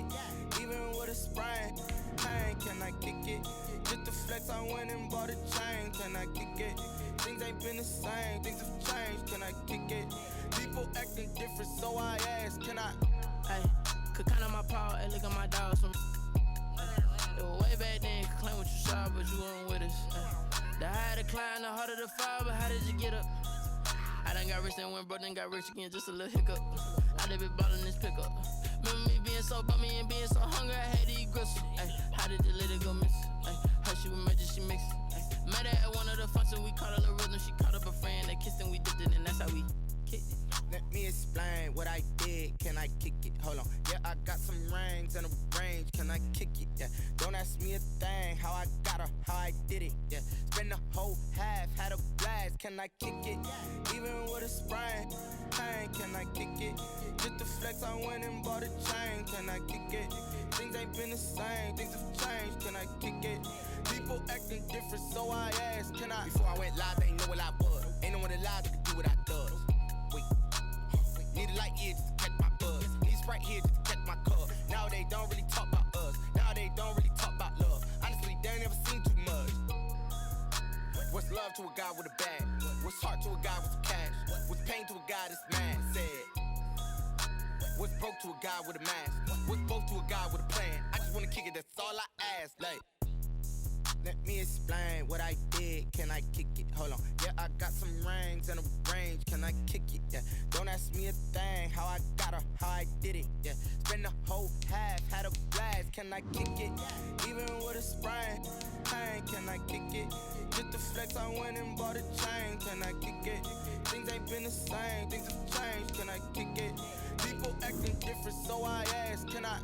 it? Even with a sprain, pain, can I kick it? Just the flex, I went and bought a chain, can I kick it? Things ain't been the same, things have changed, can I kick it? People acting different, so I ask, can I? Hey, could count on my power, hey, look at my dogs from it was way back then, could claim what you saw, but you weren't with us. The higher the climb, the harder the fall, but how did you get up? I done got rich and went broke, then got rich again, just a little hiccup. I done been ballin' this pickup. Remember me being so bummy and being so hungry, I had to eat gristle. Ay, how did the lady go miss? Ay, how she was magic, she mixed. Met her at one of the functions, we caught her the rhythm. She caught up a friend, they kissed and we dipped it, and that's how we kicked it. Let me explain what I did, can I kick it? Hold on, yeah, I got some rings and a range, can I kick it? Yeah, don't ask me a thing, how I got her, how I did it. Yeah, spend the whole half, had a blast, can I kick it? Even with a sprain, pain, can I kick it? Just the flex, I went and bought a chain, can I kick it? Things ain't been the same, things have changed, can I kick it? People acting different, so I ask, can I? Before I went live, they ain't know what I was. Ain't no one alive that could do what I does. Wait, need a light here just to catch my buzz. Need Sprite here just to catch my cup. Now they don't really talk about us. Now they don't really talk about love. Honestly, they ain't never seen too much. What's love to a guy with a bag? What's heart to a guy with some cash? What's pain to a guy that's mad? Said. What's broke to a guy with a mask? What's both to a guy with a plan? I just wanna kick it, that's all I ask. Like, let me explain what I did, can I kick it? Hold on, yeah, I got some rings and a range, can I kick it? Yeah, don't ask me a thing, how I got her, how I did it. Yeah, spend the whole half, had a blast, can I kick it? Even with a sprain, pain, can I kick it? Just the flex, I went and bought a chain, can I kick it? Things ain't been the same, things have changed, can I kick it? People acting different, so I ask, can I?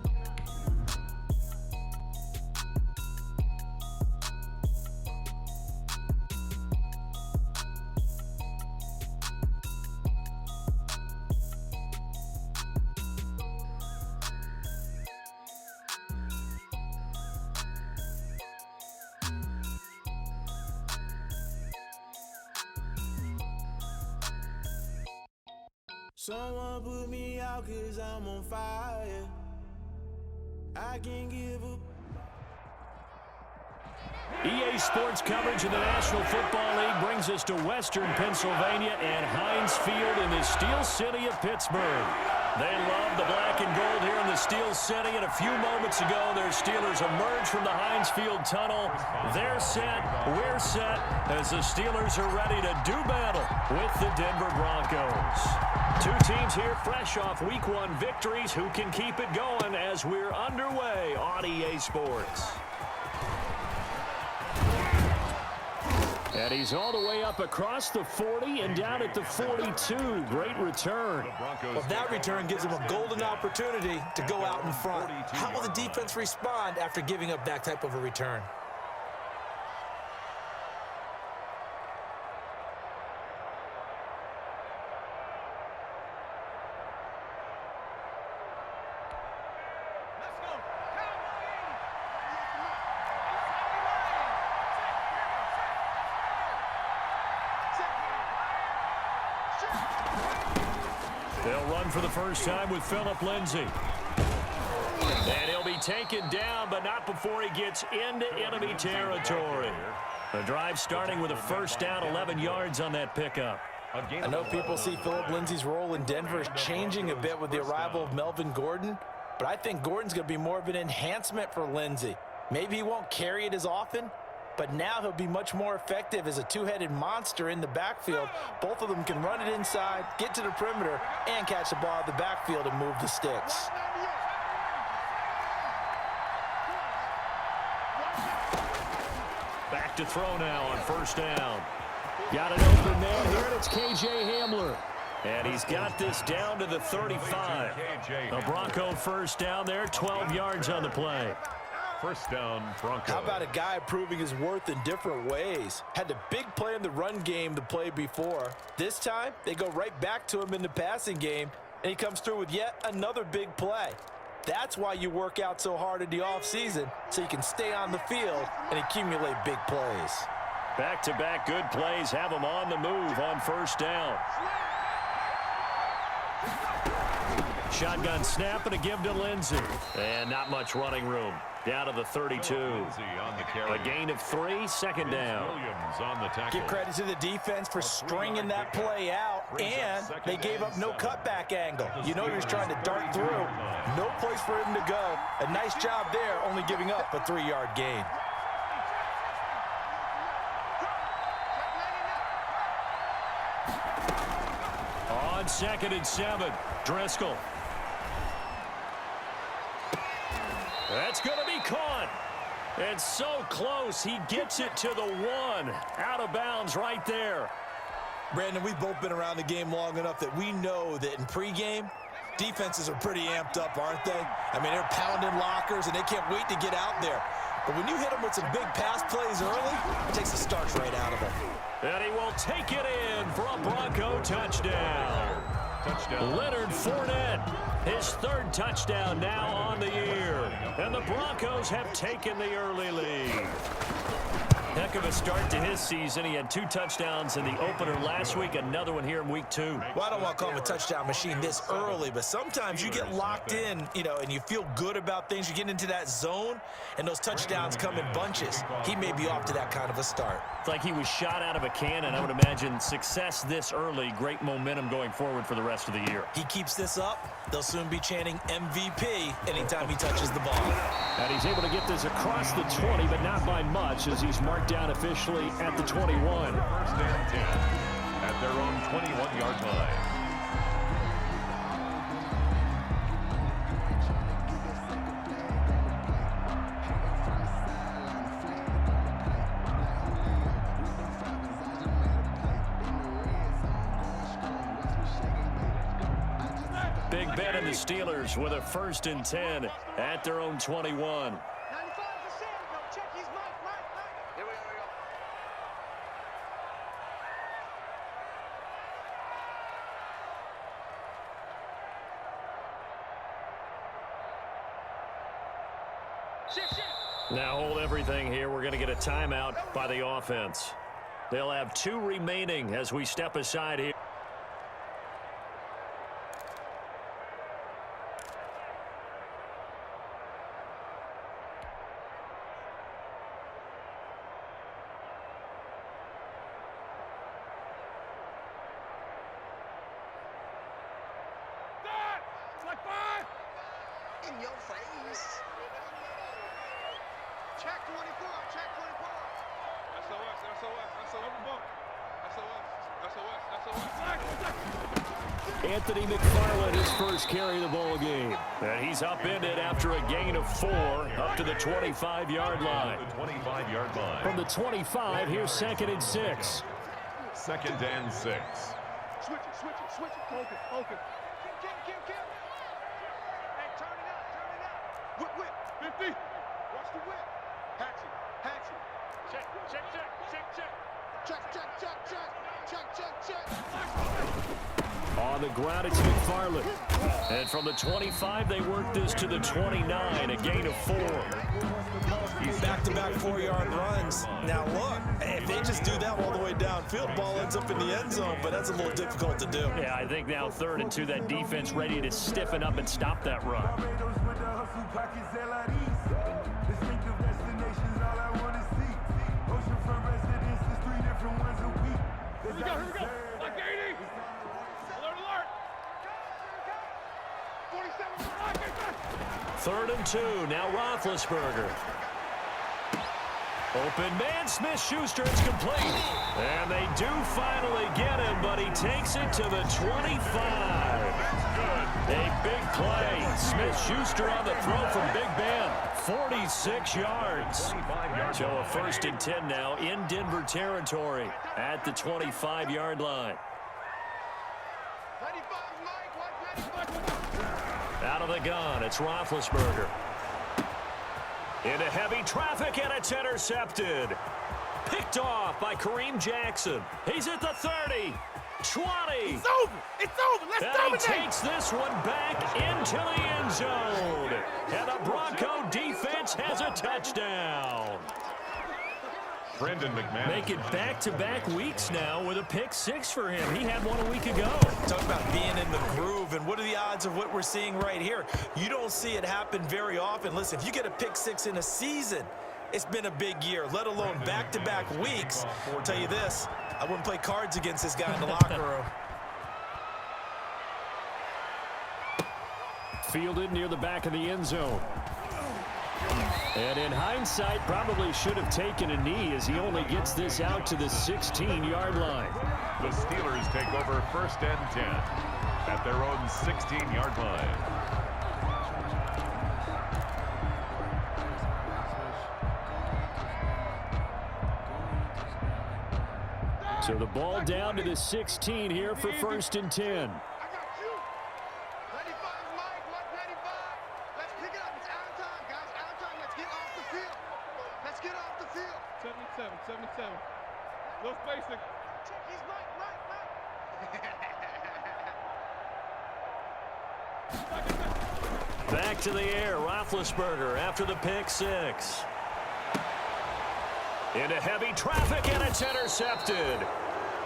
Someone put me out 'cause I'm on fire. I can't give up. EA Sports coverage of the National Football League brings us to Western Pennsylvania and Heinz Field in the Steel City of Pittsburgh. They love the black and gold here in the Steel City, and a few moments ago, their Steelers emerged from the Heinz Field tunnel. They're set, we're set, as the Steelers are ready to do battle with the Denver Broncos. Two teams here fresh off Week 1 victories. Who can keep it going as we're underway on EA Sports? And he's all the way up across the 40 and down at the 42. Great return. Well, that return gives him a golden opportunity to go out in front. How will the defense respond after giving up that type of a return? They'll run for the first time with Phillip Lindsay. And he'll be taken down, but not before he gets into enemy territory. The drive starting with a first down, 11 yards on that pickup. I know people see Phillip Lindsay's role in Denver changing a bit with the arrival of Melvin Gordon, but I think Gordon's going to be more of an enhancement for Lindsay. Maybe he won't carry it as often, but now he'll be much more effective as a two-headed monster in the backfield. Both of them can run it inside, get to the perimeter, and catch the ball at the backfield and move the sticks. Back to throw now on first down. Got it open man here, and it's KJ Hamler. And he's got this down to the 35. A Bronco first down there, 12 yards on the play. First down, Broncos. How about a guy proving his worth in different ways? Had a big play in the run game the play before. This time, they go right back to him in the passing game, and he comes through with yet another big play. That's why you work out so hard in the offseason, so you can stay on the field and accumulate big plays. Back-to-back good plays have him on the move on first down. Shotgun snap and a give to Lindsey. And not much running room. Down to the 32. A gain of 3, second down. Give credit to the defense for stringing that play out, and they gave up no cutback angle. You know he was trying to dart through. No place for him to go. A nice job there, only giving up a 3-yard gain. On 2nd and 7, Driscoll. That's going to be caught. And so close, he gets it to the 1. Out of bounds right there. Brandon, we've both been around the game long enough that we know that in pregame, defenses are pretty amped up, aren't they? I mean, they're pounding lockers, and they can't wait to get out there. But when you hit them with some big pass plays early, it takes the starch right out of them. And he will take it in for a Bronco touchdown. Leonard Fournette, his 3rd touchdown now on the year. And the Broncos have taken the early lead. Heck of a start to his season. He had 2 touchdowns in the opener last week, another one here in week 2. Well, I don't want to call him a touchdown machine this early, but sometimes you get locked in, and you feel good about things. You get into that zone, and those touchdowns come in bunches. He may be off to that kind of a start. It's like he was shot out of a cannon. I would imagine success this early, great momentum going forward for the rest of the year. He keeps this up, they'll soon be chanting MVP anytime he touches the ball. And he's able to get this across the 20, but not by much, as he's marked down officially at the 21. 1st and 10 at their own 21-yard line. Big Ben and the Steelers with a 1st and 10 at their own 21. Now hold everything here. We're going to get a timeout by the offense. They'll have 2 remaining as we step aside here. In your face. Check 24, check 24. SOS. Anthony McFarland, his first carry of the ball game. And he's upended after a gain of 4 up to the 25-yard line. From the 25, here's 2nd and 6. 2nd and 6. Switch it. Open. Kick. Hey, turn it out. Whip. 50. Watch the whip. Hatch it. Check. On the ground, it's McFarland. And from the 25, they work this to the 29, a gain of 4. Back-to-back 4-yard runs. Now, look, if they just do that all the way downfield, ball ends up in the end zone, but that's a little difficult to do. Yeah, I think now 3rd and 2, that defense ready to stiffen up and stop that run. Here we go. Like 80. Alert. 47. 3rd and 2, now Roethlisberger. Open man, Smith-Schuster, it's complete. And they do finally get him, but he takes it to the 25. A big play. Smith-Schuster on the throw from Big Ben. 46 yards. So a 1st and 10 now in Denver territory at the 25-yard line. Out of the gun, it's Roethlisberger. Into heavy traffic, and it's intercepted. Picked off by Kareem Jackson. He's at the 30, 20. It's over. Let's dominate. He takes this one back into the end zone. And the Bronco defense has a touchdown. Brendan McManus. Make it back-to-back weeks now with a pick six for him. He had one a week ago. Talk about being in the groove, and what are the odds of what we're seeing right here? You don't see it happen very often. Listen, if you get a pick six in a season, it's been a big year, let alone back-to-back weeks. I'll tell you this, I wouldn't play cards against this guy in the locker room. Fielded near the back of the end zone. And in hindsight, probably should have taken a knee as he only gets this out to the 16-yard line. The Steelers take over 1st and 10 at their own 16-yard line. So the ball down to the 16 here for 1st and 10. Back to the air, Roethlisberger after the pick six. Into heavy traffic, and it's intercepted.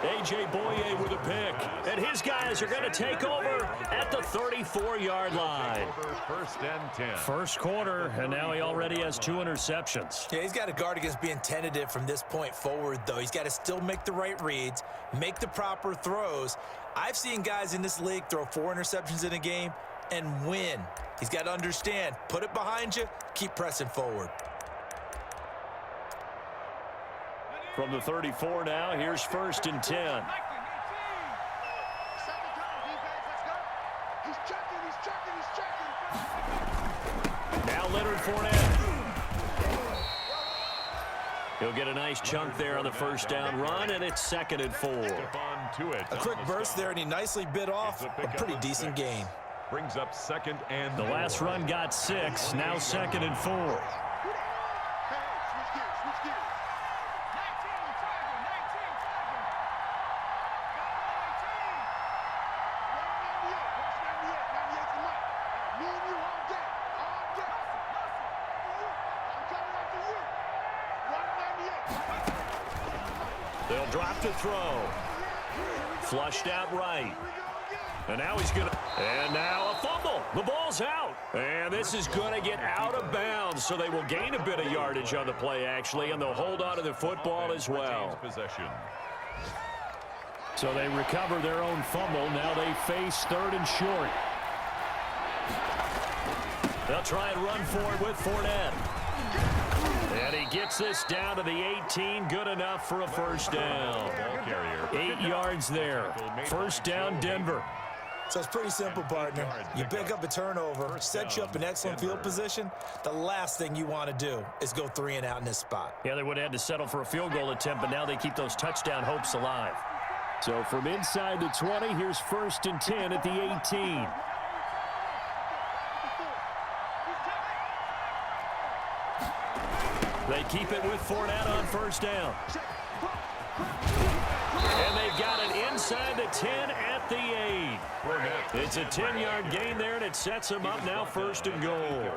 A.J. Boye with a pick, and his guys are going to take over at the 34-yard line. 1st and 10. First quarter, and now he already has 2 interceptions. Yeah, he's got to guard against being tentative from this point forward, though. He's got to still make the right reads, make the proper throws. I've seen guys in this league throw 4 interceptions in a game and win. He's got to understand, put it behind you, keep pressing forward. From the 34 now, here's 1st and 10. Now Leonard Fournette. He'll get a nice chunk there on the first down run, and it's 2nd and 4. A quick burst there, and he nicely bit off a pretty decent game. Brings up 2nd and 4. The last run got 6, now 2nd and 4. They'll drop to throw. Flushed out right. And now he's going to... And now a fumble. The ball's out. And this is going to get out of bounds, so they will gain a bit of yardage on the play, actually, and they'll hold on to the football as well. Possession. So they recover their own fumble. Now they face 3rd and short. They'll try and run for it with Fournette. And he gets this down to the 18. Good enough for a first down. 8 yards there. First down, Denver. So it's pretty simple, partner. You pick up a turnover, set you up in excellent field position. The last thing you want to do is go 3 and out in this spot. Yeah, they would have had to settle for a field goal attempt, but now they keep those touchdown hopes alive. So from inside the 20, here's 1st and 10 at the 18. They keep it with Fournette on first down. And they've got it inside the 10 at the 8. It's a 10-yard gain there, and it sets them up now 1st and goal.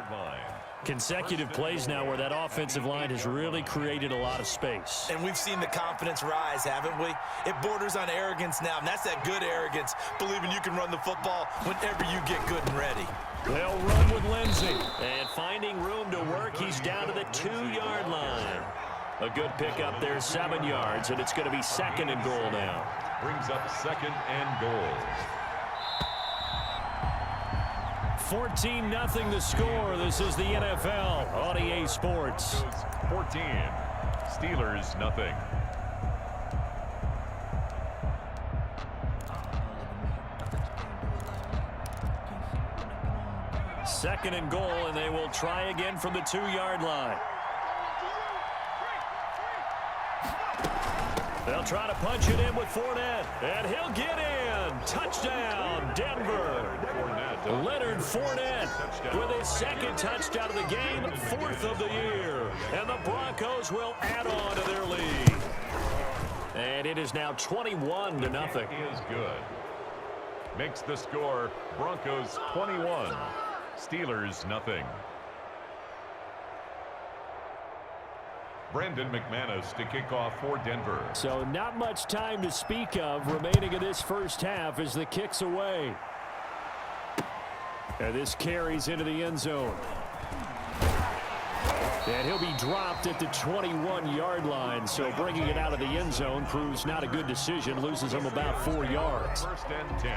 Consecutive plays now where that offensive line has really created a lot of space. And we've seen the confidence rise, haven't we? It borders on arrogance now, and that's that good arrogance, believing you can run the football whenever you get good and ready. They'll run with Lindsey. And finding room to work, he's down to the 2-yard line. A good pickup there, 7 yards, and it's going to be 2nd and goal now. Brings up 2nd and goal. 14-0 the score. This is the NFL on EA Sports. 14. Steelers, nothing. Second and goal, and they will try again from the 2-yard line. They'll try to punch it in with Fournette, and he'll get in. Touchdown, Denver. Leonard Fournette with his 2nd touchdown of the game, 4th of the year. And the Broncos will add on to their lead. And it is now 21-0. Is good. Makes the score Broncos 21, Steelers nothing. Brandon McManus to kick off for Denver. So not much time to speak of remaining in this first half as the kick's away. And this carries into the end zone. And he'll be dropped at the 21-yard line. So bringing it out of the end zone proves not a good decision. Loses him about 4 yards. First and 10.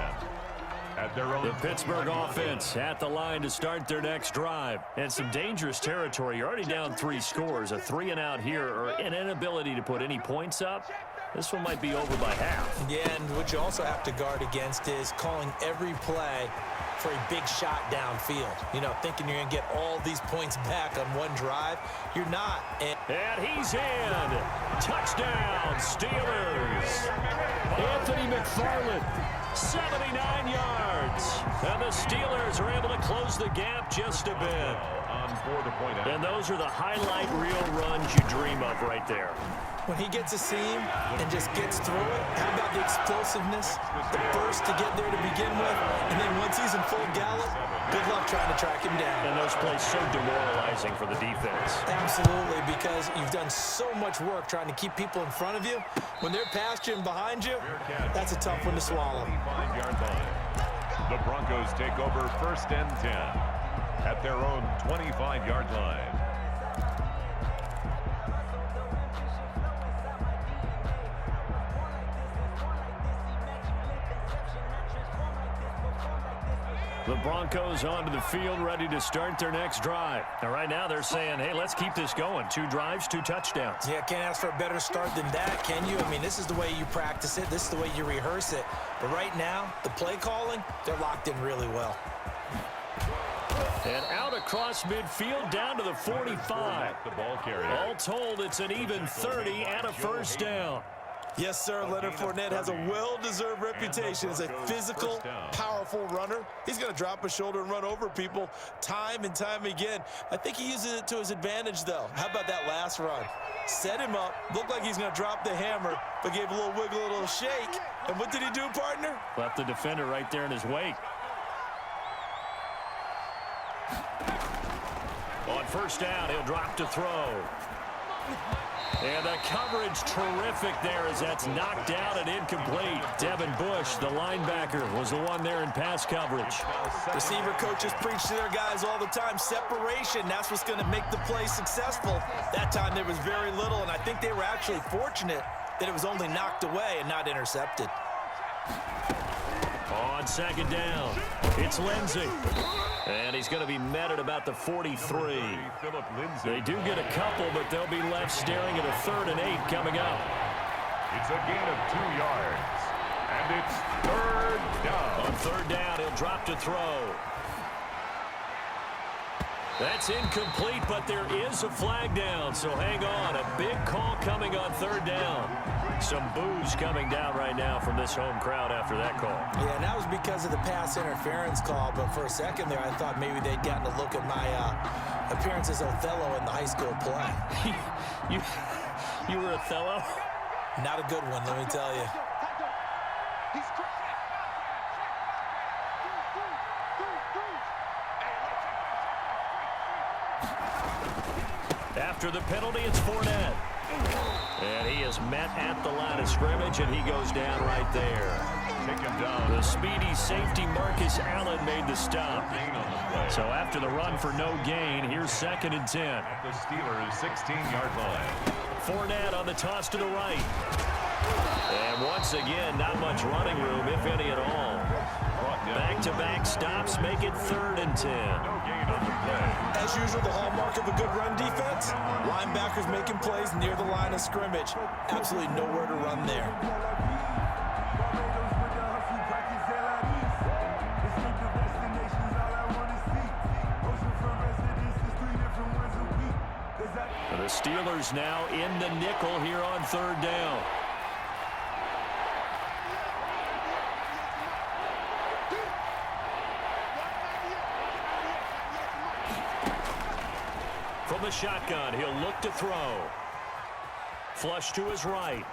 At their own the Pittsburgh offense at the line to start their next drive. And some dangerous territory. You're already down 3 scores. A 3-and-out here or an inability to put any points up. This one might be over by half. Yeah, and what you also have to guard against is calling every play for a big shot downfield. You know, thinking you're going to get all these points back on one drive. You're not. And he's in. Touchdown, Steelers. Anthony McFarland, 79 yards. And the Steelers are able to close the gap just a bit. And those are the highlight reel runs you dream of right there. When he gets a seam and just gets through it, how about the explosiveness, the burst to get there to begin with, and then once he's in full gallop, good luck trying to track him down. And those plays so demoralizing for the defense. Absolutely, because you've done so much work trying to keep people in front of you. When they're past you and behind you, that's a tough one to swallow. The Broncos take over first and 10 at their own 25-yard line. The Broncos onto the field, ready to start their next drive. And right now they're saying, hey, let's keep this going. 2 drives, 2 touchdowns. Yeah, can't ask for a better start than that, can you? I mean, this is the way you practice it. This is the way you rehearse it. But right now, the play calling, they're locked in really well. And out across midfield, down to the 45. The ball carrier. All told, it's an even 30 and a first down. Yes, sir. Leonard Fournette has a well-deserved reputation as a physical, powerful runner. He's going to drop his shoulder and run over people time and time again. I think he uses it to his advantage, though. How about that last run? Set him up, looked like he's going to drop the hammer, but gave a little wiggle, a little shake. And what did he do, partner? Left the defender right there in his wake. On first down, he'll drop to throw. And the coverage terrific there as that's knocked out and incomplete. Devin Bush, the linebacker, was the one there in pass coverage. Receiver coaches preach to their guys all the time. Separation, that's what's going to make the play successful. That time there was very little, and I think they were actually fortunate that it was only knocked away and not intercepted. On second down, it's Lindsey. And he's going to be met at about the 43. They do get a couple, but they'll be left staring at a 3rd and 8 coming up. It's a gain of 2 yards. And it's 3rd down. On 3rd down, he'll drop to throw. That's incomplete, but there is a flag down, so hang on. A big call coming on 3rd down. Some boos coming down right now from this home crowd after that call. Yeah, and that was because of the pass interference call, but for a second there I thought maybe they'd gotten a look at my appearance as Othello in the high school play. You were Othello? Not a good one, let me tell you. After the penalty, it's Fournette. And he is met at the line of scrimmage, and he goes down right there. Take him down. The speedy safety Marcus Allen made the stop. So after the run for no gain, here's 2nd and 10. At the Steelers' 16-yard line. Fournette on the toss to the right. And once again, not much running room, if any at all. Back-to-back stops make it 3rd and 10. No gain on the play. As usual, the hallmark of a good run defense, linebackers making plays near the line of scrimmage. Absolutely nowhere to run there. The Steelers now in the nickel here on 3rd down. From the shotgun, he'll look to throw. Flush to his right.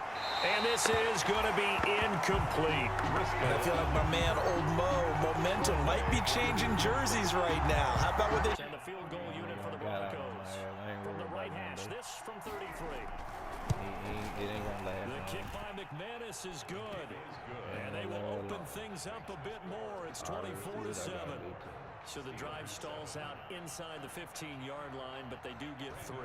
And this is going to be incomplete. I feel like my man, Old Mo, momentum might be changing jerseys right now. How about what they... And the field goal unit for the Broncos. From the right hash. finish this from 33. It ain't gonna last. The kick by McManus is good. And they will open things up a bit more. It's 24-7. So the drive stalls out inside the 15-yard line, but they do get 3.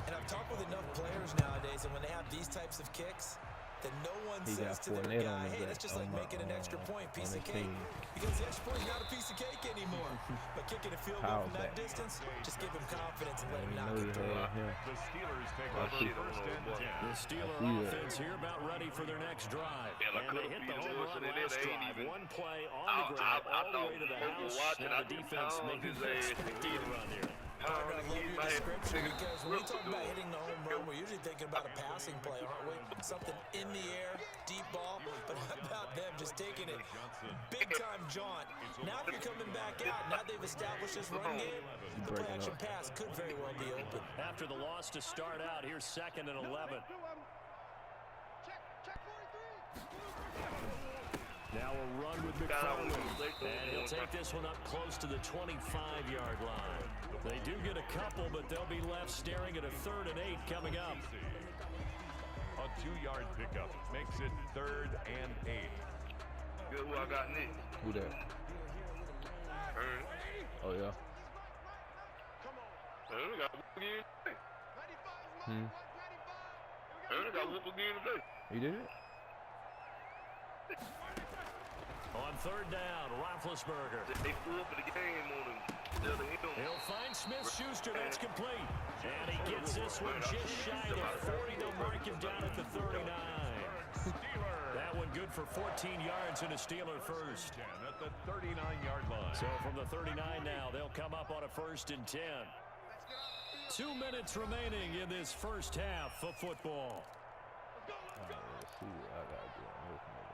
And I've talked with enough players nowadays, and when they have these types of kicks, then no one says to their guy, hey, that's just like making an extra point, piece of cake. Because the extra point is not a piece of cake anymore. But kicking a field goal from that distance, just give him confidence and let him knock it through. The Steelers take over first and 10. The Steeler offense here about ready for their next drive. And they hit the home run last drive. One play on the ground all the way to the house. Now the defense maybe expecting a run here. I love your description because when we talk about hitting the home run, we're usually thinking about a passing play, aren't we? Something in the air, deep ball, but how about them just taking it big-time jaunt? Now if you're coming back out, now they've established this run game, the play-action pass could very well be open. After the loss to start out, here's 2nd and 11. Now a run with McFarland, and he'll take this one up close to the 25-yard line. They do get a couple, but they'll be left staring at a 3rd and 8 coming up. A 2-yard pickup makes it 3rd and 8. Good, who I got next? Who that? Oh, yeah. Ernest got whoop again today. Ernest got whoop again today. You did it? On 3rd down, Roethlisberger. They flew up in the game on him. He'll find Smith-Schuster. That's complete. And he gets this one just shy of the 40. They'll mark him down at the 39. That one good for 14 yards and a Steeler first. At the 39-yard line. So from the 39 now, they'll come up on a 1st and 10. 2 minutes remaining in this first half of football. Let's see what I got to do on this nigga.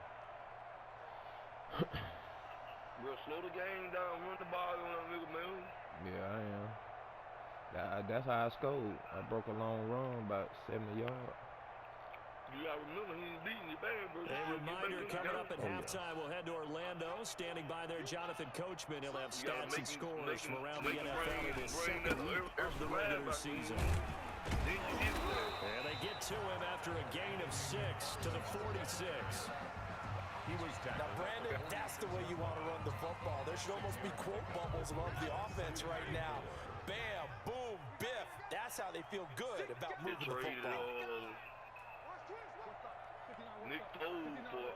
We'll slow the game down, run the ball on that nigga, man. Yeah, I am. That's how I scored. I broke a long run, about 70 yards. You gotta remember, he ain't beating you bad, bro. A reminder coming up at halftime. We'll head to Orlando. Standing by there, Jonathan Coachman. He'll have stats and scores from around the NFL in his 2nd week of the regular season. And they get to him after a gain of 6 to the 46. He was tackled. Now, Brandon, that's the way you want to run the football. There should almost be quote bubbles above the offense right now. Bam, boom, biff. That's how they feel good about moving the football. Nick Cole for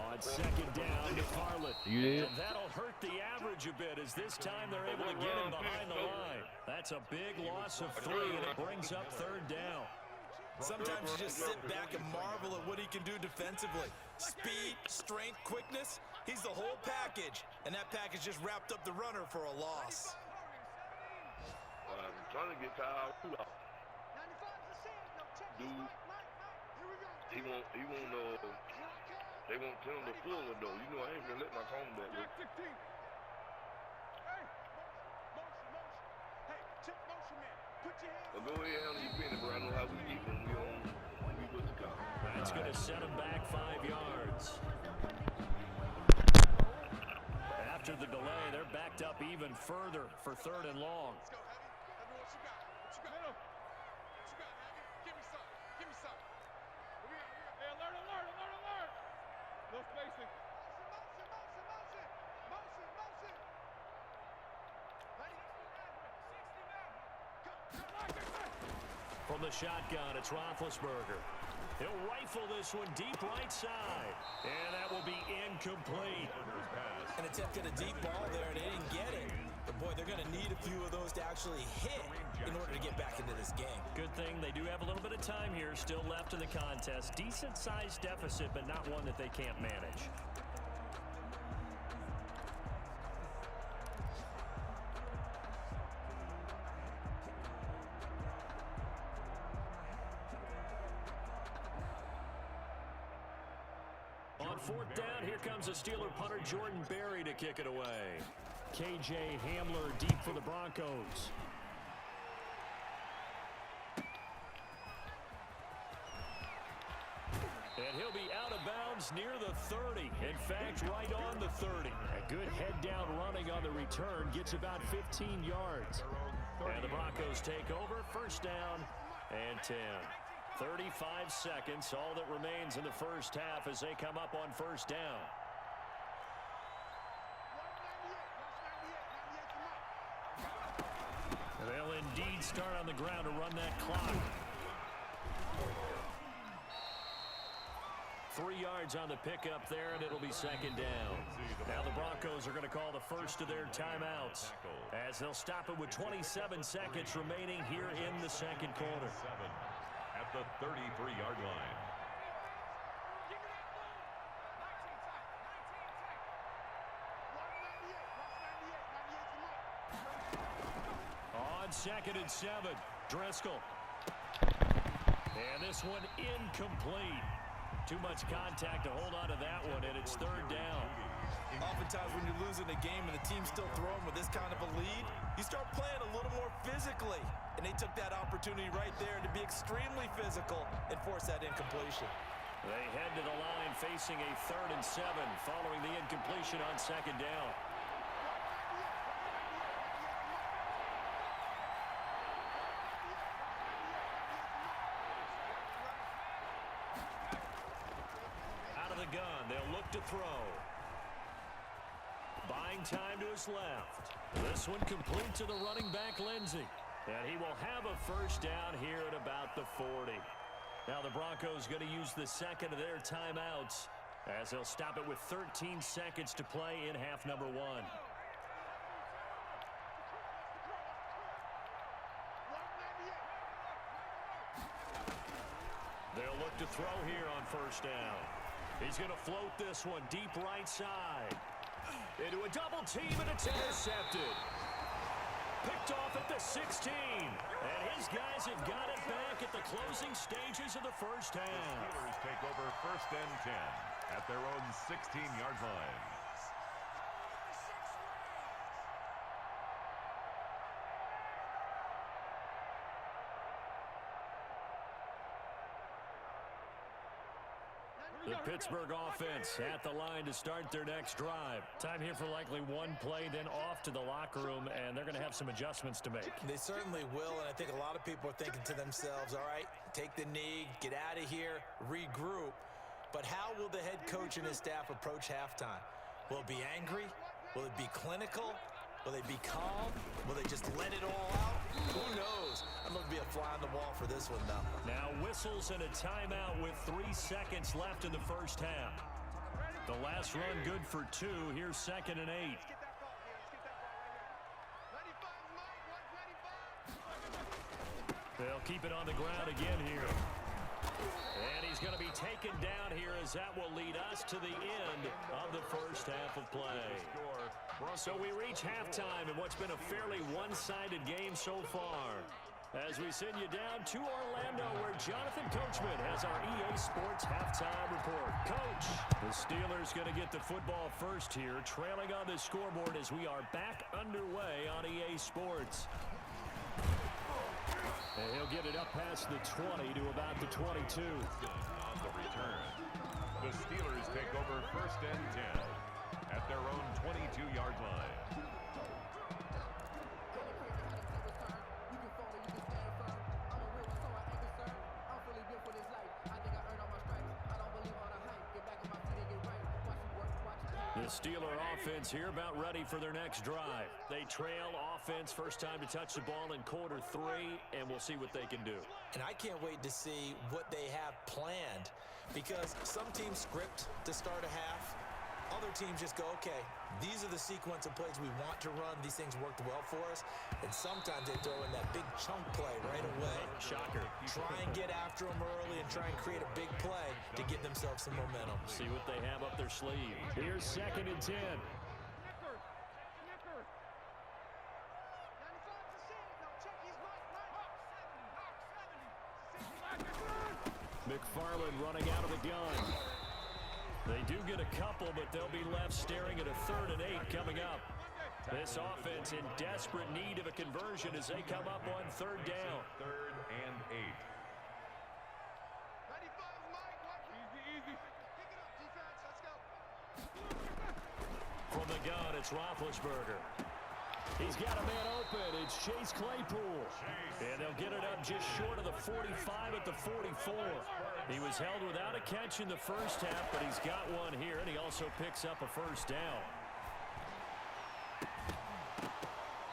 on 2nd down, McFarland. You did? And that'll hurt the average a bit as this time they're able to get him behind the line. That's a big loss of 3, and it brings up 3rd down. Sometimes you just sit back and marvel at what he can do defensively. Speed, strength, quickness, he's the whole package. And that package just wrapped up the runner for a loss. I'm trying to get Kyle Rudolph. Dude, they won't tell him to pull it, though. You know, I ain't gonna let my phone back look. Well, go ahead and you finish, bro. I know how we eat when we put the call. That's going to set him back 5 yards. After the delay, they're backed up even further for 3rd and long. From the shotgun, it's Roethlisberger. He'll rifle this one deep right side. And that will be incomplete. An attempt at a deep ball there, and they didn't get it. But, boy, they're going to need a few of those to actually hit in order to get back into this game. Good thing they do have a little bit of time here still left in the contest. Decent-sized deficit, but not one that they can't manage. On 4th down, here comes the Steeler punter Jordan Berry to kick it away. KJ Hamler deep for the Broncos. And He'll be out of bounds near the 30. In fact, right on the 30. A good head-down running on the return gets about 15 yards. And the Broncos take over, first down and 10. 35 seconds, all that remains in the first half as they come up on first down. They'll indeed start on the ground to run that clock. 3 yards on the pickup there, and it'll be second down. Now the Broncos are going to call the first of their timeouts as they'll stop it with 27 seconds remaining here in the second quarter. At the 33-yard line. On 2nd and 7, Driscoll. And this one incomplete. Too much contact to hold on to that one, and it's third down. Oftentimes when you're losing a game and the team's still throwing with this kind of a lead, you start playing a little more physically. And they took that opportunity right there to be extremely physical and force that incompletion. They head to the line facing a 3rd and 7 following the incompletion on second down. Out of the gun, they'll look to throw. Buying time to his left. This one complete to the running back, Lindsey. And he will have a first down here at about the 40. Now the Broncos going to use the second of their timeouts as they'll stop it with 13 seconds to play in half number 1. They'll look to throw here on first down. He's going to float this one deep right side. Into a double team, and it's intercepted. Picked off at the 16. And his guys have got it back at the closing stages of the first half. The Steelers take over first and 10 at their own 16-yard line. The Pittsburgh offense at the line to start their next drive. Time here for likely one play, then off to the locker room, and they're going to have some adjustments to make. They certainly will, and I think a lot of people are thinking to themselves, all right, take the knee, get out of here, regroup. But how will the head coach and his staff approach halftime? Will it be angry? Will it be clinical? Will they be calm? Will they just let it all out? Who knows? I'm going to be a fly on the wall for this one, though. Now whistles and a timeout with 3 seconds left in the first half. The last run good for 2. Here's 2nd and 8. They'll keep it on the ground again here. And he's going to be taken down here as that will lead us to the end of the first half of play. So we reach halftime in what's been a fairly one-sided game so far. As we send you down to Orlando, where Jonathan Coachman has our EA Sports halftime report. Coach, the Steelers going to get the football first here, trailing on the scoreboard as we are back underway on EA Sports. And he'll get it up past the 20 to about the 22. On the return, the Steelers take over first and 10 at their own 22-yard line. The Steeler offense here about ready for their next drive. They trail offense, first time to touch the ball in quarter 3, and we'll see what they can do. And I can't wait to see what they have planned, because some teams script to start a half. Other teams just go, okay, these are the sequence of plays we want to run. These things worked well for us. And sometimes they throw in that big chunk play right away. Shocker. Try and get after them early and try and create a big play to give themselves some momentum. See what they have up their sleeve. Here's 2nd and 10. McFarland running out of the gun. They do get a couple, but they'll be left staring at a 3rd and 8 coming up. This offense in desperate need of a conversion as they come up on 3rd down. 3rd and 8. gun, it's Roethlisberger. He's got a man open. It's Chase Claypool. And they'll get it up just short of the 45 at the 44. He was held without a catch in the first half, but he's got one here, and he also picks up a first down.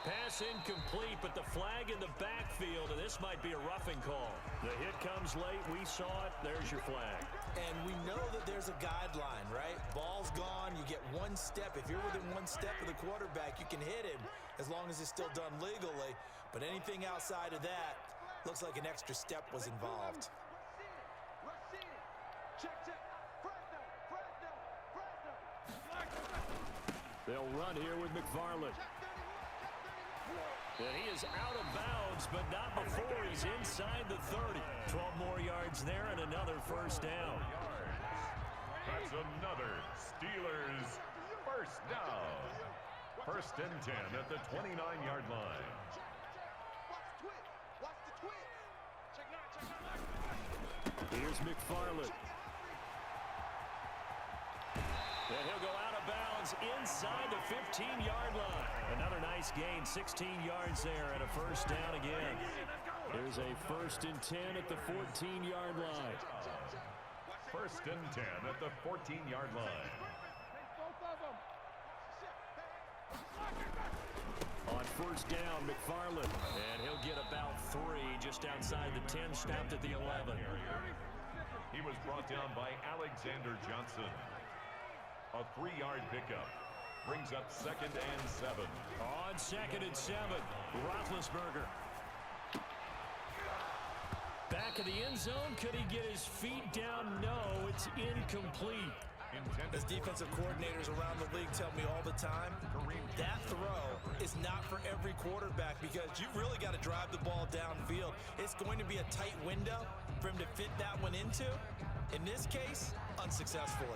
Pass incomplete, but the flag in the backfield, and this might be a roughing call. The hit comes late. We saw it. There's your flag. And we know that there's a guideline, right? Ball's gone. You get one step. If you're within one step of the quarterback, you can hit him as long as it's still done legally. But anything outside of that looks like an extra step was involved. They'll run here with McFarland. And he is out of bounds, but not before he's inside the 30. 12 more yards there and another first down. That's another Steelers first down. First and 10 at the 29-yard line. Here's McFarland. And he'll go out of bounds inside the 15-yard line. Another nice gain, 16 yards there and a first down again. There's a first and 10 at the 14-yard line. First and 10 at the 14-yard line. On first down, McFarland. And he'll get about 3 just outside the 10, stopped at the 11. He was brought down by Alexander Johnson. A 3-yard pickup brings up 2nd and 7. On 2nd and 7, Roethlisberger. Back of the end zone. Could he get his feet down? No, it's incomplete. As defensive coordinators around the league tell me all the time, that throw is not for every quarterback because you've really got to drive the ball downfield. It's going to be a tight window for him to fit that one into. In this case, unsuccessfully.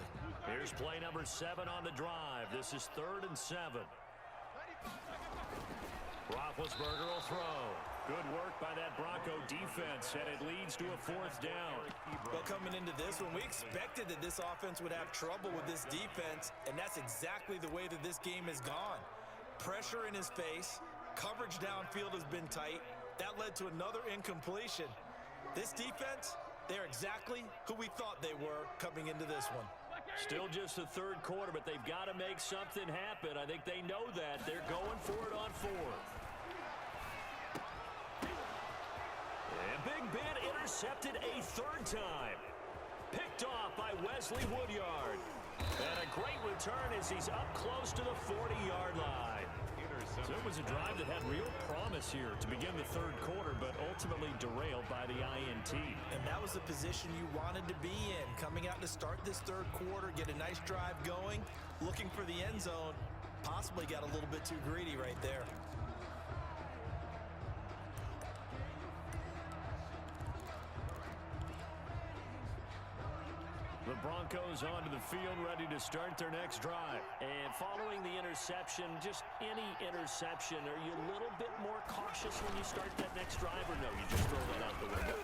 Here's play number 7 on the drive. This is 3rd and 7. Roethlisberger will throw. Good work by that Bronco defense, and it leads to a 4th down. Well, coming into this one, we expected that this offense would have trouble with this defense, and that's exactly the way that this game has gone. Pressure in his face, coverage downfield has been tight. That led to another incompletion. This defense, they're exactly who we thought they were coming into this one. Still just the 3rd quarter, but they've got to make something happen. I think they know that. They're going for it on 4th. And Big Ben intercepted a 3rd time. Picked off by Wesley Woodyard. And a great return as he's up close to the 40-yard line. So it was a drive that had real promise here to begin the 3rd quarter, but ultimately derailed by the INT. And that was the position you wanted to be in. Coming out to start this 3rd quarter, get a nice drive going, looking for the end zone. Possibly got a little bit too greedy right there. The Broncos onto the field, ready to start their next drive. And following the interception, just any interception, are you a little bit more cautious when you start that next drive, or no, you just throw that out the window?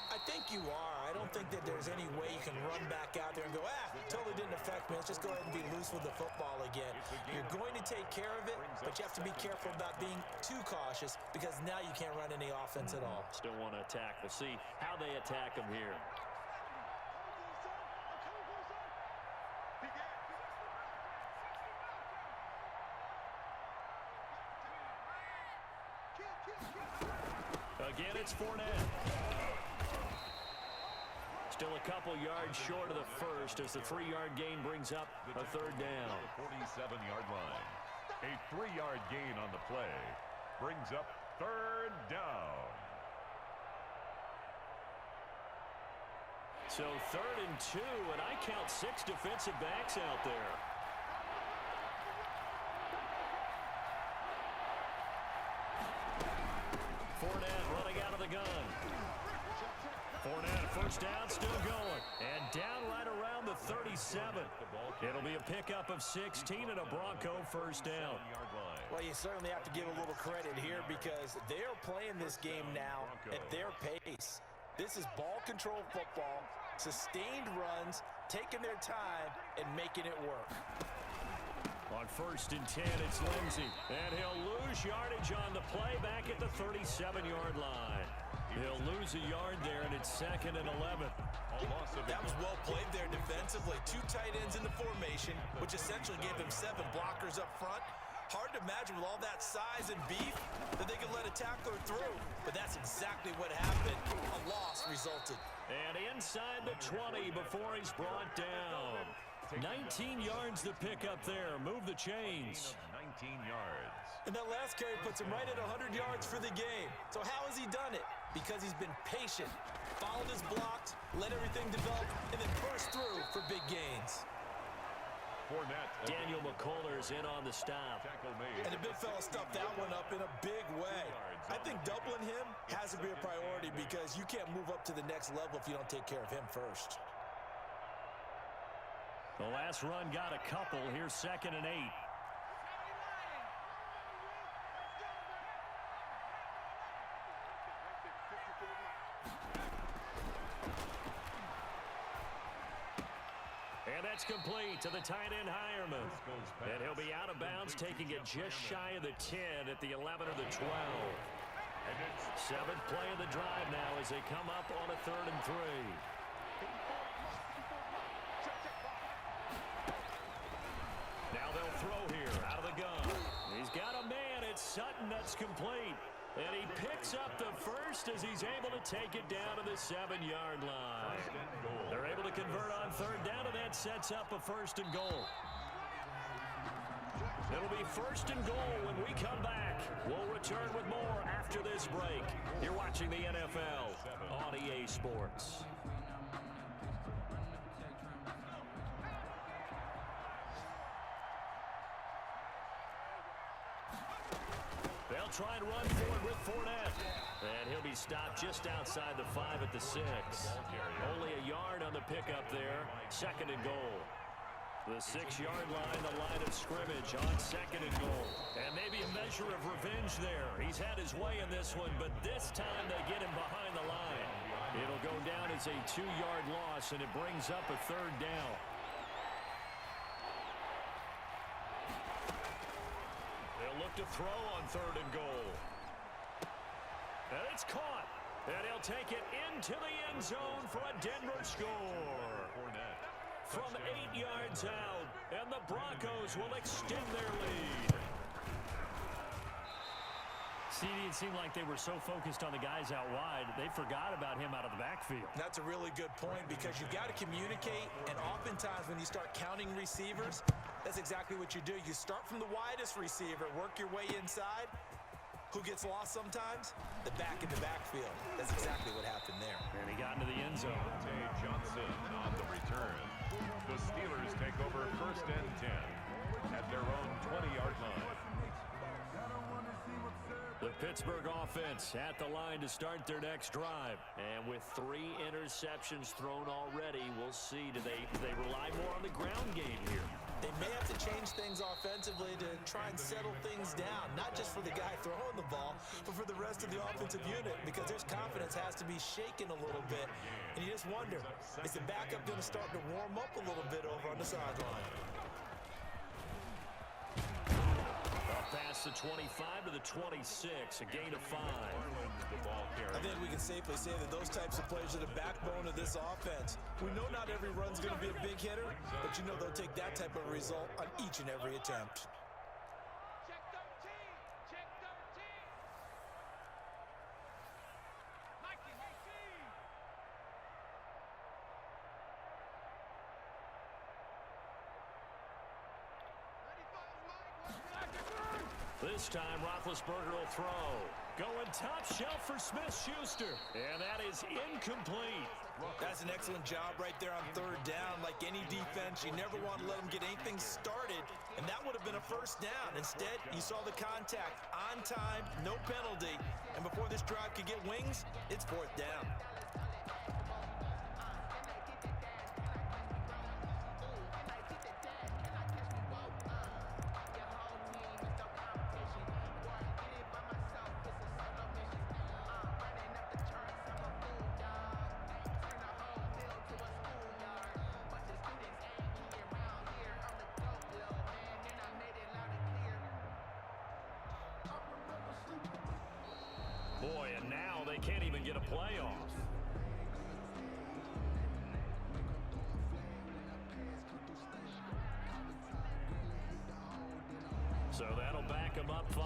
I think you are. I don't think that there's any way you can run back out there and go, totally didn't affect me. Let's just go ahead and be loose with the football again. You're going to take care of it, but you have to be careful about being too cautious because now you can't run any offense at all. Still want to attack. We'll see how they attack them here. Again, it's Fournette. Still a couple yards short of the first as the 3-yard gain brings up a 3rd down. 47-yard line. A 3-yard gain on the play brings up 3rd down. So 3rd and 2, and I count 6 defensive backs out there. Fournette running out of the gun. Fournette, first down, still going. And down right around the 37. It'll be a pickup of 16 and a Bronco first down. Well, you certainly have to give a little credit here because they're playing this game now at their pace. This is ball control football, sustained runs, taking their time and making it work. On 1st and 10, it's Lindsey. And he'll lose yardage on the play back at the 37-yard line. He'll lose a yard there, and it's 2nd and 11. That was well played there defensively. 2 tight ends in the formation, which essentially gave them 7 blockers up front. Hard to imagine with all that size and beef that they could let a tackler through. But that's exactly what happened. A loss resulted. And inside the 20 before he's brought down. 19 yards to pick up there. Move the chains. 19 yards. And that last carry puts him right at 100 yards for the game. So how has he done it? Because he's been patient, followed his blocks, let everything develop, and then burst through for big gains. Daniel McCullers in on the stop. And the big fella stuffed that one up in a big way. I think doubling him has to be a priority because you can't move up to the next level if you don't take care of him first. The last run got a couple. Here's 2nd and 8. And that's complete to the tight end, Hireman. And he'll be out of bounds, taking it just shy of the 10 at the 11 or the 12. 7th play of the drive now as they come up on a 3rd and 3. Now they'll throw here out of the gun. He's got a man. It's Sutton. That's complete. And he picks up the first as he's able to take it down to the 7-yard line. They're able to convert on 3rd down, and that sets up a 1st and goal. It'll be 1st and goal when we come back. We'll return with more after this break. You're watching the NFL on EA Sports. They'll try and run forward with Fournette. And he'll be stopped just outside the 5 at the 6. Only a yard on the pickup there. 2nd and goal. The 6-yard line, the line of scrimmage on 2nd and goal. And maybe a measure of revenge there. He's had his way in this one, but this time they get him behind the line. It'll go down as a 2-yard loss, and it brings up a 3rd down. They'll look to throw on 3rd and goal. And it's caught. And he'll take it into the end zone for a Denver score. From 8 yards out. And the Broncos will extend their lead. CD, it seemed like they were so focused on the guys out wide, they forgot about him out of the backfield. That's a really good point because you got to communicate, and oftentimes when you start counting receivers, that's exactly what you do. You start from the widest receiver, work your way inside. Who gets lost sometimes? The back in the backfield. That's exactly what happened there. And he got into the end zone. Johnson on the return. The Steelers take over 1st and 10 at their own 20-yard line. The Pittsburgh offense at the line to start their next drive. And with 3 interceptions thrown already, we'll see. Do they rely more on the ground game here? They may have to change things offensively to try and settle things down, not just for the guy throwing the ball, but for the rest of the offensive unit, because their confidence has to be shaken a little bit. And you just wonder, is the backup going to start to warm up a little bit over on the sideline? Past the 25 to the 26, a gain of 5. I think we can safely say that those types of plays are the backbone of this offense. We know not every run's going to be a big hitter, but you know they'll take that type of result on each and every attempt. This time, Roethlisberger will throw. Going top shelf for Smith-Schuster. And that is incomplete. That's an excellent job right there on 3rd down. Like any defense, you never want to let them get anything started. And that would have been a 1st down. Instead, you saw the contact on time, no penalty. And before this drive could get wings, it's 4th down. they can't even get a play off. So that'll back them up 5.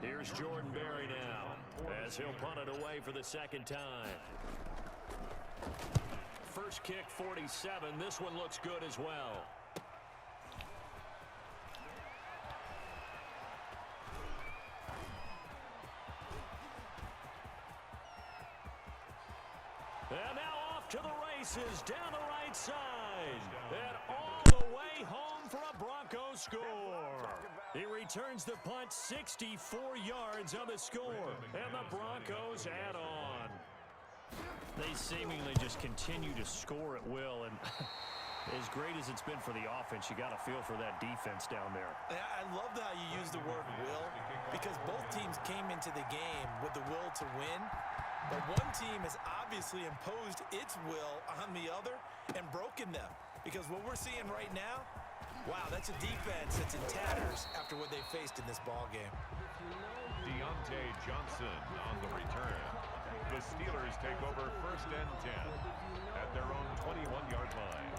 Here's Jordan Berry now, as he'll punt it away for the second time. First kick, 47. This one looks good as well. And now off to the races, down the right side. And all the way home for a Broncos score. He returns the punt 64 yards on the score. And the Broncos add on. They seemingly just continue to score at will. And as great as it's been for the offense, you got to feel for that defense down there. I love how you use the word will, because both teams came into the game with the will to win. But one team has obviously imposed its will on the other and broken them. Because what we're seeing right now, wow, that's a defense that's in tatters after what they faced in this ball game. Deontay Johnson on the return. The Steelers take over 1st and 10 at their own 21-yard line.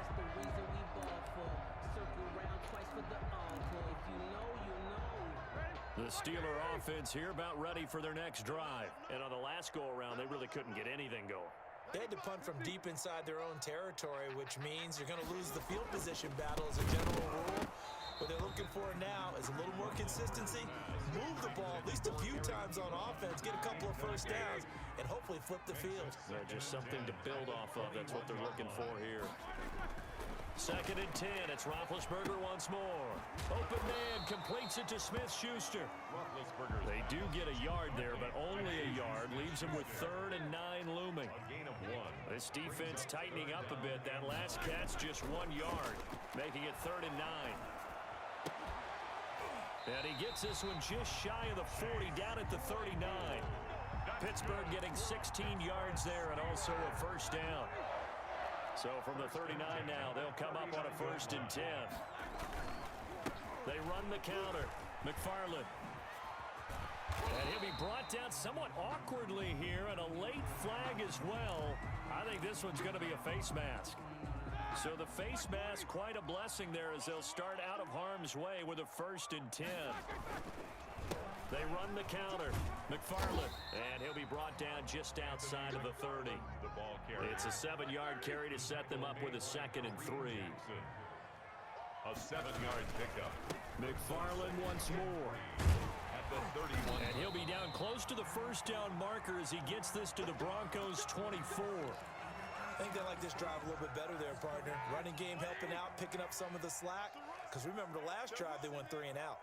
The Steeler offense here about ready for their next drive. And on the last go-around, they really couldn't get anything going. They had to punt from deep inside their own territory, which means you're going to lose the field position battle as a general rule. What they're looking for now is a little more consistency, move the ball at least a few times on offense, get a couple of first downs, and hopefully flip the field. Just something to build off of. That's what they're looking for here. 2nd and 10. It's Roethlisberger once more. Open man completes it to Smith-Schuster. They do get a yard there, but only a yard. Leaves them with 3rd and 9 looming. A gain of 1. This defense tightening up a bit. That last catch just 1 yard, making it 3rd and 9. And he gets this one just shy of the 40, down at the 39. Pittsburgh getting 16 yards there and also a first down. So from the 39 now, they'll come up on a 1st and 10. They run the counter. McFarland. And he'll be brought down somewhat awkwardly here, and a late flag as well. I think this one's going to be a face mask. So the face mask, quite a blessing there as they'll start out of harm's way with a 1st and 10. They run the counter. McFarland. And he'll be brought down just outside of the 30. The ball carrier. It's a 7-yard carry to set them up with a 2nd and 3. A 7-yard pickup. McFarland once more. At the 31. And he'll be down close to the first down marker as he gets this to the Broncos 24. I think they like this drive a little bit better there, partner. Running game helping out, picking up some of the slack. Because remember, the last drive, they went 3 and out.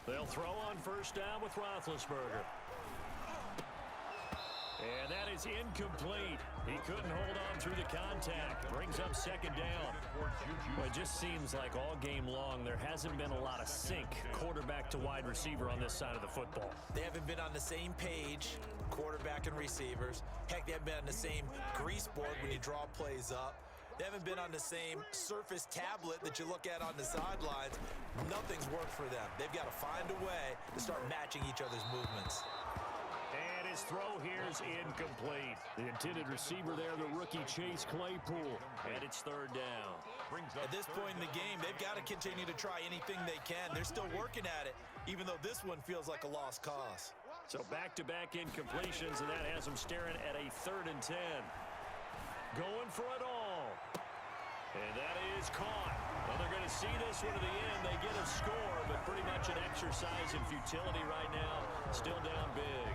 They'll throw on first down with Roethlisberger. And that is incomplete. He couldn't hold on through the contact. Brings up 2nd down. Well, it just seems like all game long there hasn't been a lot of sync quarterback to wide receiver on this side of the football. They haven't been on the same page, quarterback and receivers. Heck, they haven't been on the same grease board when you draw plays up. They haven't been on the same surface tablet that you look at on the sidelines. Nothing's worked for them. They've got to find a way to start matching each other's movements. And his throw here is incomplete. The intended receiver there, the rookie Chase Claypool. And it's 3rd down. At this point in the game, they've got to continue to try anything they can. They're still working at it, even though this one feels like a lost cause. So back-to-back incompletions, and that has them staring at a 3rd and 10. Going for it all. And that is caught. Well, they're going to see this one to the end. They get a score, but pretty much an exercise in futility right now. Still down big.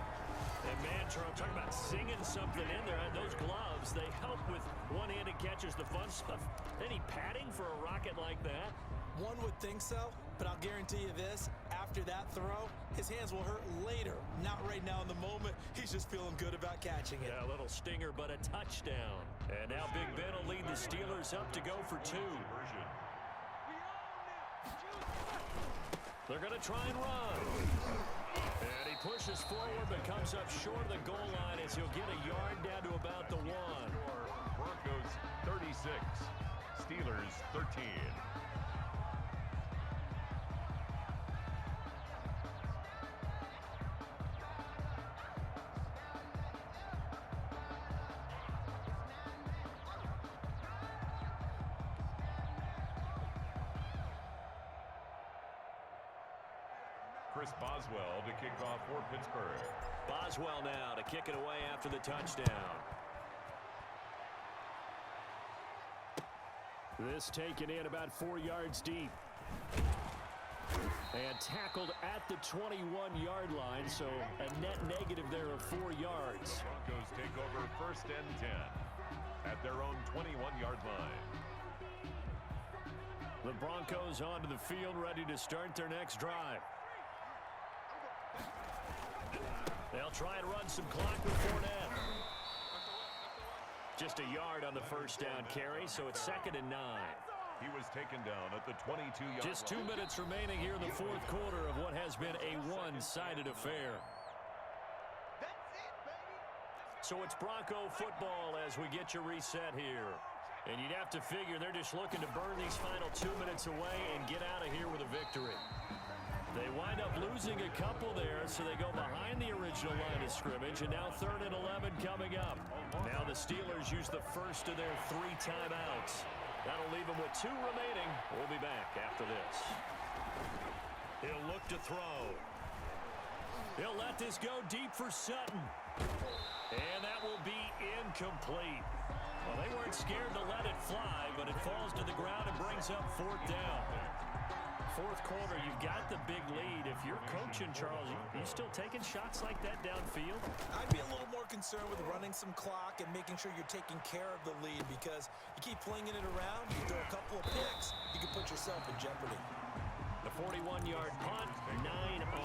And Mantro, talking about singing something in there. And those gloves, they help with one-handed catches, the fun stuff. Any padding for a rocket like that? One would think so, but I'll guarantee you this, after that throw, his hands will hurt later, not right now in the moment. He's just feeling good about catching it. Yeah, a little stinger, but a touchdown. And now Big Ben will lead the Steelers up to go for 2. They're going to try and run. And he pushes forward, but comes up short of the goal line as he'll get a yard down to about the 1. Broncos 36, Steelers 13. Chris Boswell to kick off for Pittsburgh. Boswell now to kick it away after the touchdown. This taken in about 4 yards deep. And tackled at the 21-yard line, so a net negative there of 4 yards. Broncos take over 1st and 10 at their own 21-yard line. The Broncos onto the field, ready to start their next drive. They'll try and run some clock with Fournette. Just a yard on the first down carry, so it's 2nd and 9. He was taken down at the 22-yard line. Just 2 minutes remaining here in the 4th quarter of what has been a one-sided affair. So it's Bronco football as we get you reset here. And you'd have to figure they're just looking to burn these final 2 minutes away and get out of here with a victory. They wind up losing a couple there, so they go behind the original line of scrimmage, and now 3rd and 11 coming up. Now the Steelers use the first of their 3 timeouts. That'll leave them with 2 remaining. We'll be back after this. He'll look to throw. He'll let this go deep for Sutton. And that will be incomplete. Well, they weren't scared to let it fly, but it falls to the ground and brings up 4th down. 4th quarter, you've got the big lead. If you're coaching, Charles, you still taking shots like that downfield? I'd be a little more concerned with running some clock and making sure you're taking care of the lead, because you keep flinging it around, you throw a couple of picks, you can put yourself in jeopardy. The 41-yard punt, 9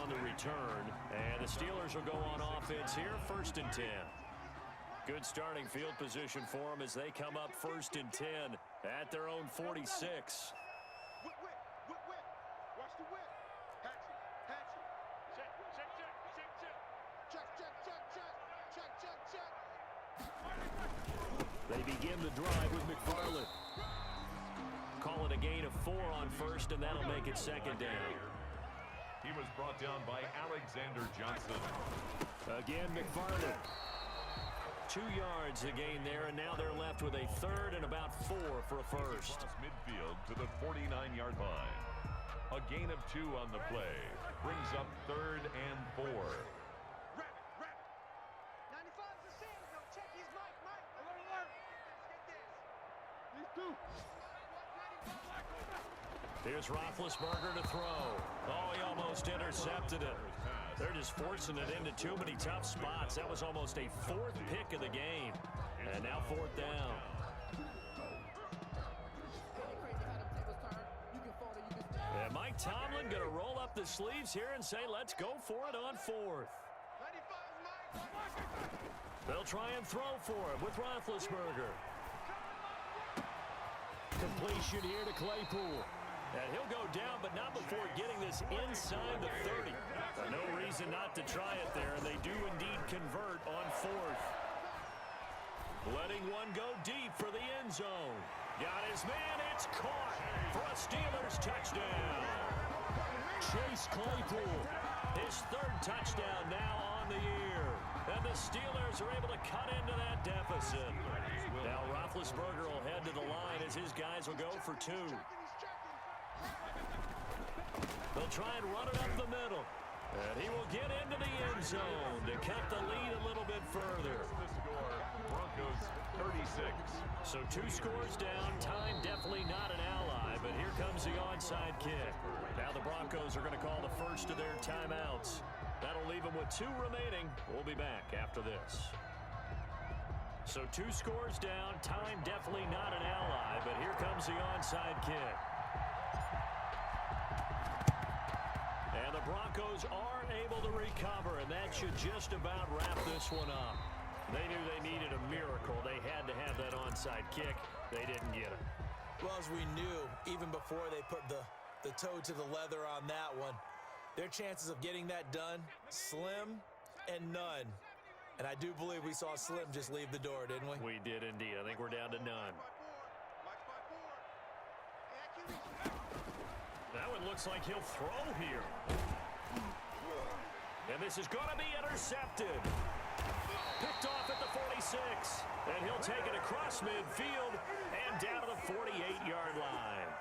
on the return, and the Steelers will go on offense here, 1st and 10. Good starting field position for them as they come up 1st and 10 at their own 46. They begin the drive with McFarland. Call it a gain of 4 on 1st, and that'll make it 2nd down. He was brought down by Alexander Johnson. Again, McFarland. 2 yards the gain there, and now they're left with a 3rd and about 4 for a first. Across midfield to the 49-yard line. A gain of 2 on the play. Brings up 3rd and 4. Here's Roethlisberger to throw. Oh, he almost intercepted it. They're just forcing it into too many tough spots. That was almost a 4th pick of the game. And now 4th down. And Mike Tomlin going to roll up the sleeves here and say, let's go for it on 4th. They'll try and throw for it with Roethlisberger. Completion here to Claypool. And he'll go down, but not before getting this inside the 30. No reason not to try it there, and they do indeed convert on 4th. Letting one go deep for the end zone. Got his man, it's caught for a Steelers touchdown. Chase Claypool, his 3rd touchdown now on the year. And the Steelers are able to cut into that deficit. Now Roethlisberger will head to the line as his guys will go for 2. They'll try and run it up the middle. And he will get into the end zone to cut the lead a little bit further. The score, Broncos 36. So 2 scores down. Time definitely not an ally, but here comes the onside kick. Now the Broncos are going to call the first of their timeouts. That'll leave them with 2 remaining. We'll be back after this. So 2 scores down. Time definitely not an ally, but here comes the onside kick. Broncos are able to recover, and that should just about wrap this one up. They knew they needed a miracle. They had to have that onside kick. They didn't get it. Well, as we knew, even before they put the toe to the leather on that one, their chances of getting that done, slim and none. And I do believe we saw Slim just leave the door, didn't we? We did indeed. I think we're down to none. That one looks like he'll throw here. And this is going to be intercepted. Picked off at the 46. And he'll take it across midfield and down to the 48-yard line.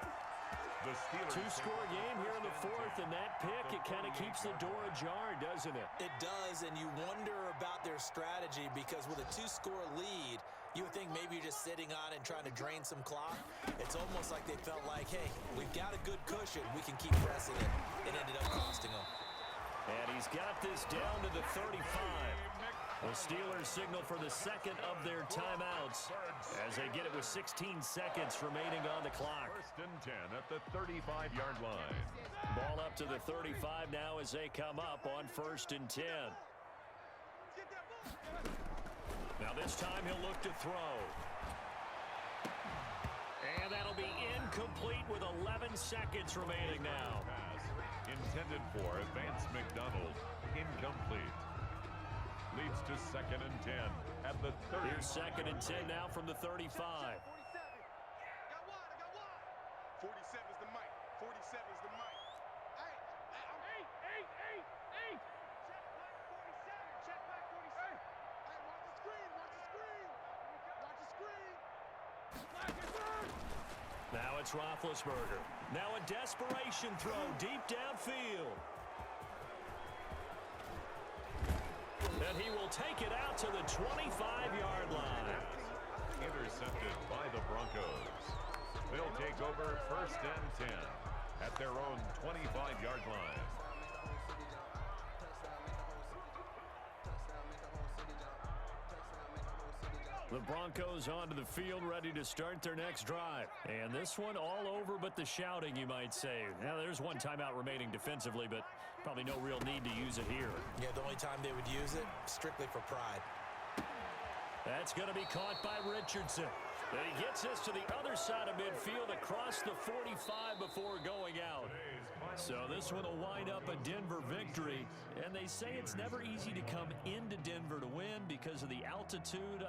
Two-score game here in the fourth, and that pick, it kind of keeps the door ajar, doesn't it? It does, and you wonder about their strategy because with a two-score lead, you would think maybe you're just sitting on it and trying to drain some clock. It's almost like they felt like, hey, we've got a good cushion. We can keep pressing it. It ended up costing them. And he's got this down to the 35. The Steelers signal for the second of their timeouts as they get it with 16 seconds remaining on the clock. First and 10 at the 35-yard line. Ball up to the 35 now as they come up on first and 10. Now this time he'll look to throw. And that'll be incomplete with 11 seconds remaining now. Pass intended for Vance McDonald. Incomplete. Leads to second and 10 at the 30. Here's second and 10 now from the 35. 47 is the mic. 47 is the mic. Hey, I'm 8. Check back 47. Hey, watch the screen. Watch the screen. Now it's Roethlisberger. Now a desperation throw deep downfield. And he will take it out to the 25-yard line. Intercepted by the Broncos. They'll take over first and 10 at their own 25-yard line. The Broncos onto the field, ready to start their next drive. And this one all over but the shouting, you might say. Now, there's one timeout remaining defensively, but probably no real need to use it here. Yeah, the only time they would use it, strictly for pride. That's going to be caught by Richardson. And he gets us to the other side of midfield across the 45 before going out. So this one will wind up a Denver victory. And they say it's never easy to come into Denver to win because of the altitude.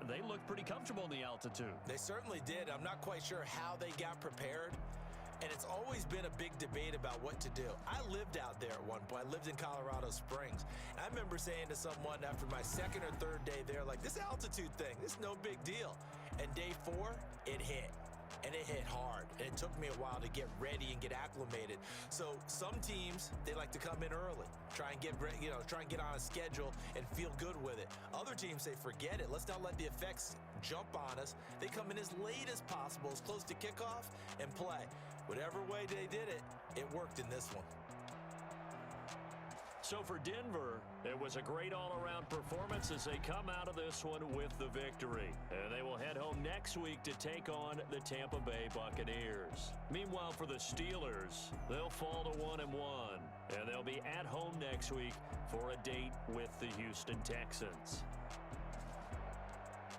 They look pretty comfortable in the altitude. They certainly did. I'm not quite sure how they got prepared. And it's always been a big debate about what to do. I lived out there at one point. I lived in Colorado Springs. And I remember saying to someone after my second or third day there, like, this altitude thing, this is no big deal. And day 4, it hit. And it hit hard. And it took me a while to get ready and get acclimated. So some teams, they like to come in early, try and get on a schedule and feel good with it. Other teams say, forget it. Let's not let the effects jump on us. They come in as late as possible, as close to kickoff, and play. Whatever way they did it, it worked in this one. So for Denver, it was a great all-around performance as they come out of this one with the victory. And they will head home next week to take on the Tampa Bay Buccaneers. Meanwhile, for the Steelers, they'll fall to 1-1. And they'll be at home next week for a date with the Houston Texans.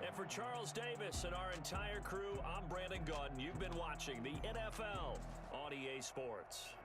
And for Charles Davis and our entire crew, I'm Brandon Gaudin. You've been watching the NFL on EA Sports.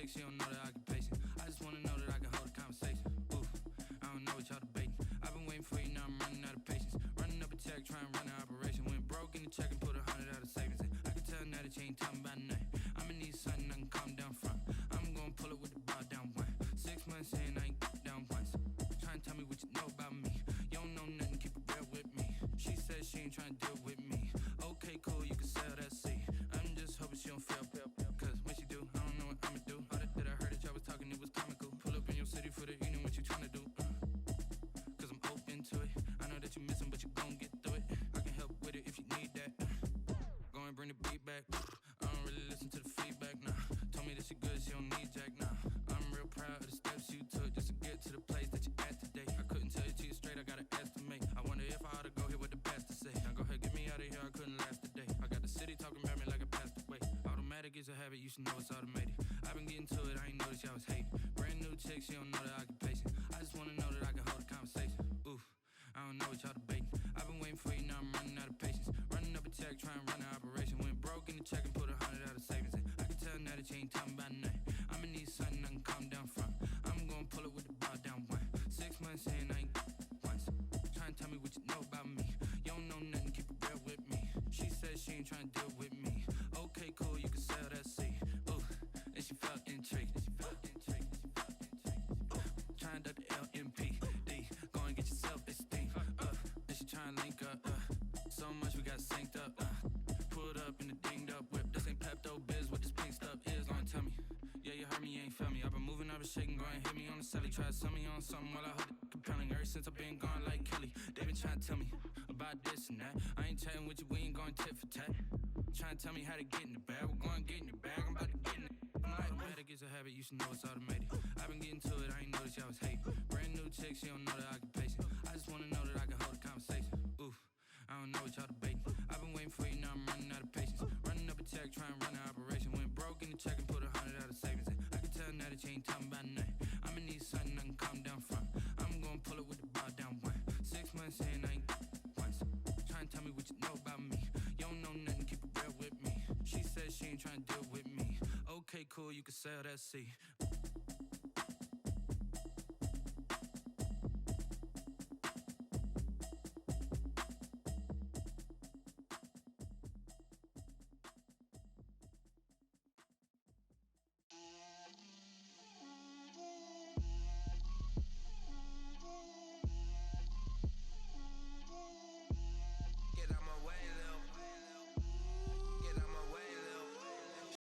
chick, she don't know that I can pace it. I just wanna know that I can hold a conversation. Oof, I don't know what y'all debating. I've been waiting for you, now I'm running out of patience. Running up a check, trying to run an operation. Went broke in the check and put 100 out of savings in. I can tell now that you ain't talking about nothing. I'ma need something I can calm down from. I'm gonna pull it with the bar down one. 6 months in, I ain't down once. Trying to tell me what you know about me. You don't know nothing, keep it real with me. She says she ain't trying to deal with me. Okay, cool, you can sell that seat. I'm just hoping she don't fail. Cause when she do, I don't know what I'ma do. All that I heard that y'all was talking, it was comical. Pull up in your city for the evening, what you tryna do? Cause I'm open to it. I know that you missing, but you gon' get through it. I can help with it if you need that. Go and bring the beat back. I don't really listen to the feedback, nah. Told me that she good, she don't need jack, nah. I'm real proud of the steps you took just to get to the place that you at today. I couldn't tell you to you straight, I gotta estimate. I wonder if I ought to go here with the pastor say. Now go ahead, get me out of here, I couldn't last a day. I got the city talking about me like I passed away. Automatic is a habit, you should know it's automated. I've been getting to it, I ain't noticed y'all was hating. Brand new chick, she don't know the occupation. I just wanna know that I can hold a conversation. Oof, I don't know what y'all debating. I've been waiting for you, now I'm running out of patience. Running up a check, trying to run an operation. Went broke in the check and put 100 out of savings in. I can tell now that you ain't talking about nothing. I'ma need something I can calm down from. I'm gonna pull it with the bar down one. 6 months in, I ain't once. Trying to tell me what you know about me. You don't know nothing, keep it real with me. She says she ain't trying to deal with me. Okay, cool, you can sell that seat. Ooh, and she felt intrigued. Trying to duck the LMPD. Go and get your self-esteem. And she trying to link up. So much we got synced up. Pulled up in the dinged up whip. This ain't Pepto Biz, what this pink stuff is. Gonna tell me. Yeah, you heard me, you ain't felt me. I've been moving, I've been shaking, go and hit me on the celly. Try to sell me on something while I hold it compelling. Ever since I've been gone like Kelly, they been trying to tell me about this and that. I ain't chatting with you, we ain't going tit for tat. Trying to tell me how to get in the bag, we're going to get in the bag, I'm about to get in it. I'm like, automatic is a habit, you should know it's automated. I've been getting to it, I ain't noticed y'all was hating. Brand new chick, she don't know the occupation. I just wanna know that I can hold a conversation. Oof, I don't know what y'all debating. I've been waiting for you, now I'm running out of patience. Running up a check, trying to run an operation. Went broke in the check and put 100 out of savings in. I can tell now that you ain't talking about nothing. I'ma need something I can calm down from. I'm gonna pull it with the bar down one. 6 months in, I ain't once. Trying to tell me what you know about me. You don't know nothing, keep it real with me. She says she ain't trying to deal with me. Okay, cool, you can sell that seat.